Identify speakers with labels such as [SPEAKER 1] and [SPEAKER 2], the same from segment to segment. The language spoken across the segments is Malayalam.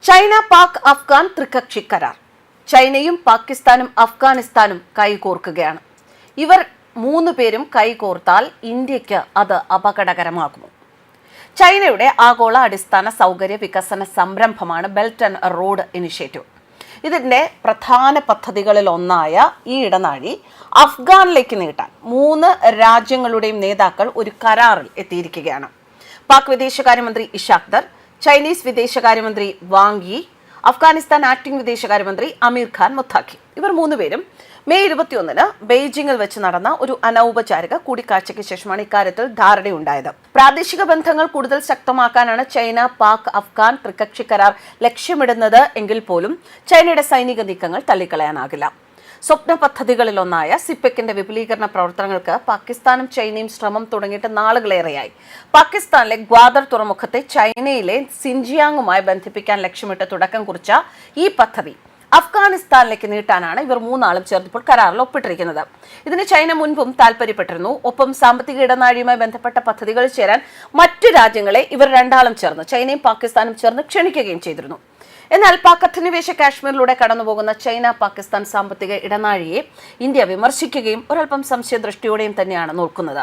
[SPEAKER 1] ചൈന പാക് അഫ്ഗാൻ ത്രികക്ഷി കരാർ. ചൈനയും പാകിസ്ഥാനും അഫ്ഗാനിസ്ഥാനും കൈകോർക്കുകയാണ്. ഇവർ മൂന്ന് പേരും കൈകോർത്താൽ ഇന്ത്യക്ക് അത് അപകടകരമാകുമോ? ചൈനയുടെ ആഗോള അടിസ്ഥാന സൗകര്യ വികസന സംരംഭമാണ് ബെൽറ്റ് ആൻഡ് റോഡ് ഇനിഷ്യേറ്റീവ്. ഇതിന്റെ പ്രധാന പദ്ധതികളിൽ ഒന്നായ ഈ ഇടനാഴി അഫ്ഗാനിലേക്ക് നീട്ടാൻ മൂന്ന് രാജ്യങ്ങളുടെയും നേതാക്കൾ ഒരു കരാറിൽ എത്തിയിരിക്കുകയാണ്. പാക് വിദേശകാര്യമന്ത്രി ഇഷാഖ് ദർ, ചൈനീസ് വിദേശകാര്യമന്ത്രി വാങ് യി, അഫ്ഗാനിസ്ഥാൻ ആക്ടിംഗ് വിദേശകാര്യമന്ത്രി അമീർ ഖാൻ മുത്താഖി. ഇവർ മൂന്നുപേരും മെയ് 21 ബെയ്ജിംഗിൽ വെച്ച് നടന്ന ഒരു അനൗപചാരിക കൂടിക്കാഴ്ചയ്ക്ക് ശേഷമാണ് ഇക്കാര്യത്തിൽ ധാരണയുണ്ടായത്. പ്രാദേശിക ബന്ധങ്ങൾ കൂടുതൽ ശക്തമാക്കാനാണ് ചൈന പാക് അഫ്ഗാൻ ത്രികക്ഷി കരാർ ലക്ഷ്യമിടുന്നത് എങ്കിൽ പോലും ചൈനയുടെ സൈനിക നീക്കങ്ങൾ തള്ളിക്കളയാനാകില്ല. സ്വപ്ന പദ്ധതികളിലൊന്നായ സിപെക്കിന്റെ വിപുലീകരണ പ്രവർത്തനങ്ങൾക്ക് പാകിസ്ഥാനും ചൈനയും ശ്രമം തുടങ്ങിയിട്ട് നാളുകളേറെയായി. പാകിസ്ഥാനിലെ ഗ്വാദർ തുറമുഖത്തെ ചൈനയിലെ സിൻജിയാങ്ങുമായി ബന്ധിപ്പിക്കാൻ ലക്ഷ്യമിട്ട് തുടക്കം കുറിച്ച ഈ പദ്ധതി അഫ്ഗാനിസ്ഥാനിലേക്ക് നീട്ടാനാണ് ഇവർ മൂന്നാളും ചേർന്നപ്പോൾ കരാറിൽ ഒപ്പിട്ടിരിക്കുന്നത്. ഇതിന് ചൈന മുൻപും താൽപര്യപ്പെട്ടിരുന്നു. ഒപ്പം സാമ്പത്തിക ഇടനാഴിയുമായി ബന്ധപ്പെട്ട പദ്ധതികളിൽ ചേരാൻ മറ്റു രാജ്യങ്ങളെ ഇവർ രണ്ടാളും ചേർന്ന് ചൈനയും പാകിസ്ഥാനും ചേർന്ന് ക്ഷണിക്കുകയും ചെയ്തിരുന്നു. എന്നാൽ പാക് അധിനിവേശ കാശ്മീരിലൂടെ കടന്നുപോകുന്ന ചൈന പാകിസ്ഥാൻ സാമ്പത്തിക ഇടനാഴിയെ ഇന്ത്യ വിമർശിക്കുകയും ഒരൽപ്പം സംശയദൃഷ്ടിയോടെയും തന്നെയാണ് നോക്കുന്നത്.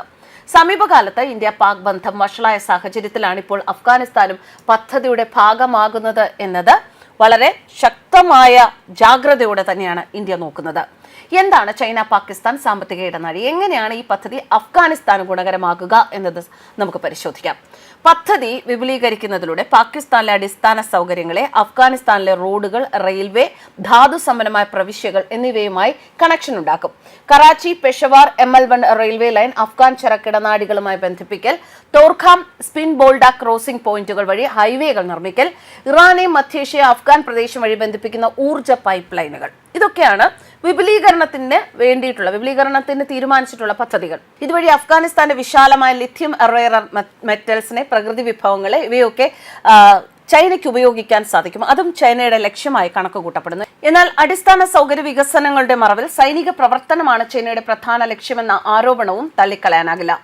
[SPEAKER 1] സമീപകാലത്ത് ഇന്ത്യ പാക് ബന്ധം വഷളായ സാഹചര്യത്തിലാണ് ഇപ്പോൾ അഫ്ഗാനിസ്ഥാനും പദ്ധതിയുടെ ഭാഗമാകുന്നത് എന്നത് വളരെ ശക്തമായ ജാഗ്രതയോടെ തന്നെയാണ് ഇന്ത്യ നോക്കുന്നത്. എന്താണ് ചൈന പാകിസ്ഥാൻ സാമ്പത്തിക ഇടനാഴി? എങ്ങനെയാണ് ഈ പദ്ധതി അഫ്ഗാനിസ്ഥാന് ഗുണകരമാകുക എന്നത് നമുക്ക് പരിശോധിക്കാം. പദ്ധതി വിപുലീകരിക്കുന്നതിലൂടെ പാകിസ്ഥാനിലെ അടിസ്ഥാന സൗകര്യങ്ങളെ അഫ്ഗാനിസ്ഥാനിലെ റോഡുകൾ, റെയിൽവേ, ധാതു സമ്പന്നമായ പ്രവിശ്യകൾ എന്നിവയുമായി കണക്ഷൻ ഉണ്ടാക്കും. Karachi, Peshawar, ML1 railway line Afghan ചരക്കിടനാഴികളുമായി ബന്ധിപ്പിക്കൽ, തോർഖാം, സ്പിൻ ബോൾഡ ക്രോസിംഗ് പോയിന്റുകൾ വഴി ഹൈവേകൾ നിർമ്മിക്കൽ, ഇറാനെ മധ്യേഷ്യ അഫ്ഗാൻ പ്രദേശം വഴി ബന്ധിപ്പിക്കുന്ന ഊർജ്ജ പൈപ്പ് ലൈനുകൾ. ഇതൊക്കെയാണ് വിപുലീകരണത്തിന് തീരുമാനിച്ചിട്ടുള്ള പദ്ധതികൾ. ഇതുവഴി അഫ്ഗാനിസ്ഥാന്റെ വിശാലമായ ലിഥിയം റെയർ മെറ്റൽസിനെ, പ്രകൃതി വിഭവങ്ങളെ ഇവയൊക്കെ ചൈനയ്ക്ക് ഉപയോഗിക്കാൻ സാധിക്കും. അതും ചൈനയുടെ ലക്ഷ്യമായി കണക്ക് കൂട്ടപ്പെടുന്നു. എന്നാൽ അടിസ്ഥാന സൗകര്യ വികസനങ്ങളുടെ മറവിൽ സൈനിക പ്രവർത്തനമാണ് ചൈനയുടെ പ്രധാന ലക്ഷ്യമെന്ന ആരോപണവും തള്ളിക്കളയാനാകില്ല.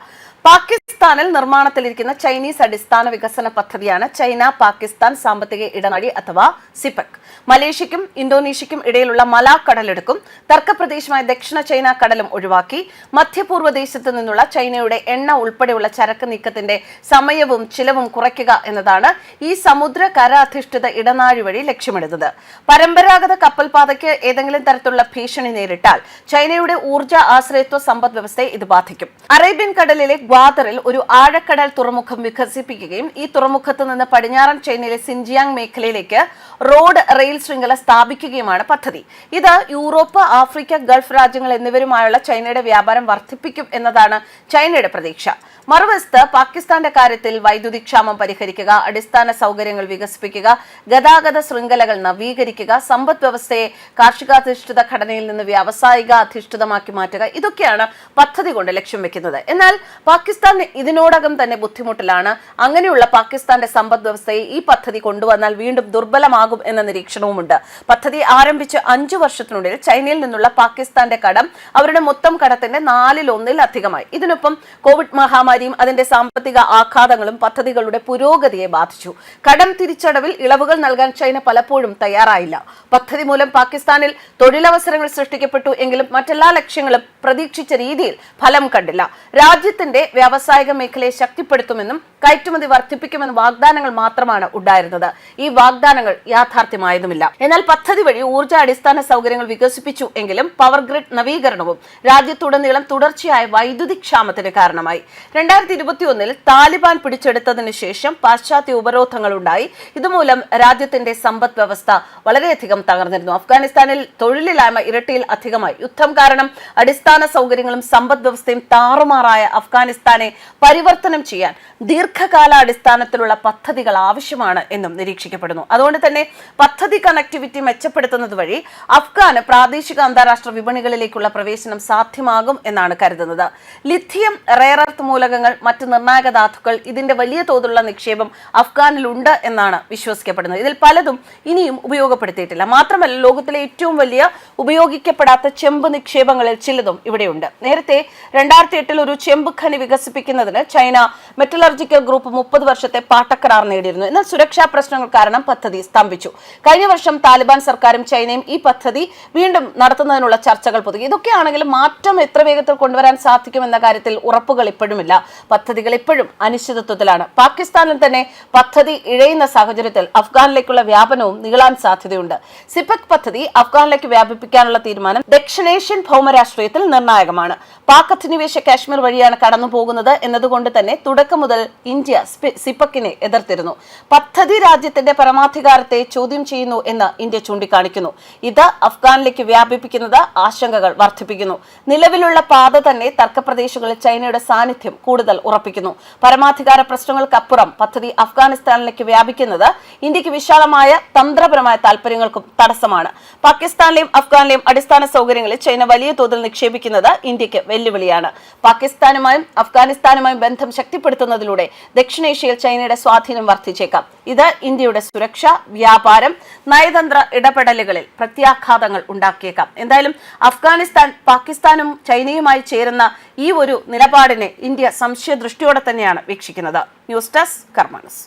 [SPEAKER 1] പാകിസ്ഥാനിൽ നിർമ്മാണത്തിലിരിക്കുന്ന ചൈനീസ് അടിസ്ഥാന വികസന പദ്ധതിയാണ് ചൈന പാകിസ്ഥാൻ സാമ്പത്തിക ഇടനാഴി അഥവാ സിപെക്. മലേഷ്യയ്ക്കും ഇന്തോനേഷ്യയ്ക്കും ഇടയിലുള്ള മലാക് കടലെടുക്കും തർക്കപ്രദേശമായ ദക്ഷിണ ചൈന കടലും ഒഴിവാക്കി മധ്യപൂർവ്വ ദേശത്ത് നിന്നുള്ള ചൈനയുടെ എണ്ണ ഉൾപ്പെടെയുള്ള ചരക്ക് നീക്കത്തിന്റെ സമയവും ചിലവും കുറയ്ക്കുക എന്നതാണ് ഈ സമുദ്ര കര അധിഷ്ഠിത ഇടനാഴി വഴി ലക്ഷ്യമിടുന്നത്. പരമ്പരാഗത കപ്പൽപാതയ്ക്ക് ഏതെങ്കിലും തരത്തിലുള്ള ഭീഷണി നേരിട്ടാൽ ചൈനയുടെ ഊർജ്ജ ആശ്രയത്വ സമ്പദ് വ്യവസ്ഥയെ ഇത് ബാധിക്കും. അറേബ്യൻ കടലിലെ ഗ്വാദറിൽ ഒരു ആഴക്കടൽ തുറമുഖം വികസിപ്പിക്കുകയും ഈ തുറമുഖത്ത് നിന്ന് പടിഞ്ഞാറൻ ചൈനയിലെ സിൻജിയാങ് മേഖലയിലേക്ക് റോഡ്, റെയിൽ ശൃംഖല സ്ഥാപിക്കുകയുമാണ് പദ്ധതി. ഇത് യൂറോപ്പ്, ആഫ്രിക്ക, ഗൾഫ് രാജ്യങ്ങൾ എന്നിവരുമായുള്ള ചൈനയുടെ വ്യാപാരം വർദ്ധിപ്പിക്കും എന്നതാണ് ചൈനയുടെ പ്രതീക്ഷ. മറുവശത്ത് പാകിസ്ഥാന്റെ കാര്യത്തിൽ വൈദ്യുതി ക്ഷാമം പരിഹരിക്കുക, അടിസ്ഥാന സൗകര്യങ്ങൾ വികസിപ്പിക്കുക, ഗതാഗത ശൃംഖലകൾ നവീകരിക്കുക, സമ്പദ് വ്യവസ്ഥയെ കാർഷികാധിഷ്ഠിത ഘടനയിൽ നിന്ന് വ്യാവസായിക അധിഷ്ഠിതമാക്കി മാറ്റുക, ഇതൊക്കെയാണ് പദ്ധതി കൊണ്ട് ലക്ഷ്യം വെക്കുന്നത്. എന്നാൽ പാകിസ്ഥാൻ ഇതിനോടകം തന്നെ ബുദ്ധിമുട്ടിലാണ്. അങ്ങനെയുള്ള പാകിസ്ഥാന്റെ സമ്പദ് വ്യവസ്ഥയെ ഈ പദ്ധതി കൊണ്ടുവന്നാൽ വീണ്ടും ദുർബലമാകും എന്ന നിരീക്ഷണവുമുണ്ട്. പദ്ധതി ആരംഭിച്ച് 5 വർഷത്തിനുള്ളിൽ ചൈനയിൽ നിന്നുള്ള പാകിസ്ഥാന്റെ കടം അവരുടെ മൊത്തം കടത്തിന്റെ 1/4 ഇതിനൊപ്പം കോവിഡ് മഹാമാരിയും അതിന്റെ സാമ്പത്തിക ആഘാതങ്ങളും പദ്ധതികളുടെ പുരോഗതിയെ ബാധിച്ചു. കടം തിരിച്ചടവിൽ ഇളവുകൾ നൽകാൻ ചൈന പലപ്പോഴും തയ്യാറായില്ല. പദ്ധതി മൂലം പാകിസ്ഥാനിൽ തൊഴിലവസരങ്ങൾ സൃഷ്ടിക്കപ്പെട്ടു എങ്കിലും മറ്റെല്ലാ ലക്ഷ്യങ്ങളും പ്രതീക്ഷിച്ച രീതിയിൽ ഫലം കണ്ടില്ല. രാജ്യത്തിന്റെ വ്യാവസായിക മേഖലയെ ശക്തിപ്പെടുത്തുമെന്നും കയറ്റുമതി വർദ്ധിപ്പിക്കുമെന്നും വാഗ്ദാനങ്ങൾ മാത്രമാണ് ഉണ്ടായിരുന്നത്. ഈ വാഗ്ദാനങ്ങൾ യാഥാർത്ഥ്യമായതുമില്ല. എന്നാൽ പദ്ധതി വഴി ഊർജ്ജ അടിസ്ഥാന സൗകര്യങ്ങൾ വികസിപ്പിച്ചു എങ്കിലും പവർ ഗ്രിഡ് നവീകരണവും രാജ്യത്തുടനീളം തുടർച്ചയായ വൈദ്യുതി ക്ഷാമത്തിന് കാരണമായി. 2021 താലിബാൻ പിടിച്ചെടുത്തതിനു ശേഷം പാശ്ചാത്യ ഉപരോധങ്ങൾ ഉണ്ടായി. ഇതുമൂലം രാജ്യത്തിന്റെ സമ്പദ് വ്യവസ്ഥ വളരെയധികം തകർന്നിരുന്നു. അഫ്ഗാനിസ്ഥാനിൽ തൊഴിലില്ലായ്മ ഇരട്ടിയിൽ അധികമായി. യുദ്ധം കാരണം അടിസ്ഥാന സൗകര്യങ്ങളും സമ്പദ് വ്യവസ്ഥയും താറുമാറായ അഫ്ഗാനിസ്ഥാനെ പരിവർത്തനം ചെയ്യാൻ ദീർഘകാലാടിസ്ഥാനത്തിലുള്ള പദ്ധതികൾ ആവശ്യമാണ് എന്നും നിരീക്ഷിക്കപ്പെടുന്നു. അതുകൊണ്ട് തന്നെ പദ്ധതി കണക്ടിവിറ്റി മെച്ചപ്പെടുത്തുന്നത് വഴി അഫ്ഗാന് പ്രാദേശിക അന്താരാഷ്ട്ര വിപണികളിലേക്കുള്ള പ്രവേശനം സാധ്യമാകും എന്നാണ് കരുതുന്നത്. ലിഥിയം, റെയർ എർത്ത് മൂലകങ്ങൾ, മറ്റ് നിർണായക ധാതുക്കൾ, ഇതിന്റെ വലിയ തോതിലുള്ള നിക്ഷേപം അഫ്ഗാനിലുണ്ട് എന്നാണ് വിശ്വസിക്കപ്പെടുന്നത്. ഇതിൽ പലതും ഇനിയും ഉപയോഗപ്പെടുത്തിയിട്ടില്ല. മാത്രമല്ല, ലോകത്തിലെ ഏറ്റവും വലിയ ഉപയോഗിക്കപ്പെടാത്ത ചെമ്പ് നിക്ഷേപങ്ങളിൽ ചിലതും ഇവിടെയുണ്ട്. നേരത്തെ 2008 ഒരു ചെമ്പ് ഖനി വികസിപ്പിക്കുന്നതിന് ചൈന മെറ്റലർജിക്കൽ ഗ്രൂപ്പ് 30 വർഷത്തെ പാട്ടക്കരാർ നേടിയിരുന്നു. എന്നാൽ സുരക്ഷാ പ്രശ്നങ്ങൾ കാരണം പദ്ധതി സ്തംഭിച്ചു. കഴിഞ്ഞ വർഷം താലിബാൻ സർക്കാരും ചൈനയും ഈ പദ്ധതി വീണ്ടും നടത്തുന്നതിനുള്ള ചർച്ചകൾ പുതുക്കി. ഇതൊക്കെയാണെങ്കിലും മാറ്റം എത്ര വേഗത്തിൽ കൊണ്ടുവരാൻ സാധിക്കുമെന്ന കാര്യത്തിൽ ഉറപ്പുകൾ ഇപ്പോഴുമില്ല. പദ്ധതികൾ ഇപ്പോഴും അനിശ്ചിതത്വത്തിലാണ്. പാകിസ്ഥാനിൽ തന്നെ പദ്ധതി ഇഴയുന്ന സാഹചര്യത്തിൽ അഫ്ഗാനിലേക്കുള്ള വ്യാപനവും നീളാൻ സാധ്യതയുണ്ട്. സിപെക് പദ്ധതി അഫ്ഗാനിലേക്ക് വ്യാപിപ്പിക്കാനുള്ള തീരുമാനം ദക്ഷിണേഷ്യൻ ഭൗമരാഷ്ട്രീയത്തിൽ നിർണായകമാണ്. പാക് അധിനിവേശ കാശ്മീർ വഴിയാണ് കടന്നു പോകുന്നത് എന്നതുകൊണ്ട് തന്നെ തുടക്കം മുതൽ ഇന്ത്യ സിപെക്കിനെ എതിർത്തിരുന്നു. പദ്ധതി രാജ്യത്തിന്റെ പരമാധികാരത്തെ ചോദ്യം ചെയ്യുന്നു എന്ന് ഇന്ത്യ ചൂണ്ടിക്കാണിക്കുന്നു. ഇത് അഫ്ഗാനിലേക്ക് വ്യാപിപ്പിക്കുന്നത് ആശങ്കകൾ വർദ്ധിപ്പിക്കുന്നു. നിലവിലുള്ള പാത തന്നെ തർക്കപ്രദേശങ്ങളിൽ ചൈനയുടെ സാന്നിധ്യം കൂടുതൽ ഉറപ്പിക്കുന്നു. പരമാധികാര പ്രശ്നങ്ങൾക്കപ്പുറം പദ്ധതി അഫ്ഗാനിസ്ഥാനിലേക്ക് വ്യാപിക്കുന്നത് ഇന്ത്യക്ക് വിശാലമായ തന്ത്രപരമായ താൽപര്യങ്ങൾക്കും തടസ്സമാണ്. പാകിസ്ഥാനിലെയും അഫ്ഗാനിലെയും അടിസ്ഥാന സൗകര്യങ്ങളിൽ ചൈന വലിയ തോതിൽ നിക്ഷേപിക്കുന്നത് ഇന്ത്യക്ക് വെല്ലുവിളിയാണ്. പാകിസ്ഥാനുമായും അഫ്ഗാനിസ്ഥാനുമായും ബന്ധം ശക്തിപ്പെടുത്തുന്നതിലൂടെ ദക്ഷിണേഷ്യയിൽ ചൈനയുടെ സ്വാധീനം വർദ്ധിച്ചേക്കാം. ഇത് ഇന്ത്യയുടെ സുരക്ഷ, വ്യാപാരം, നയതന്ത്ര ഇടപെടലുകളിൽ പ്രത്യാഘാതങ്ങൾ ഉണ്ടാക്കിയേക്കാം. എന്തായാലും അഫ്ഗാനിസ്ഥാൻ പാകിസ്ഥാനും ചൈനയുമായി ചേരുന്ന ഈ ഒരു നിലപാടിനെ ഇന്ത്യ സംശയദൃഷ്ടിയോടെ തന്നെയാണ് വീക്ഷിക്കുന്നത്. News desk കർമാനസ്.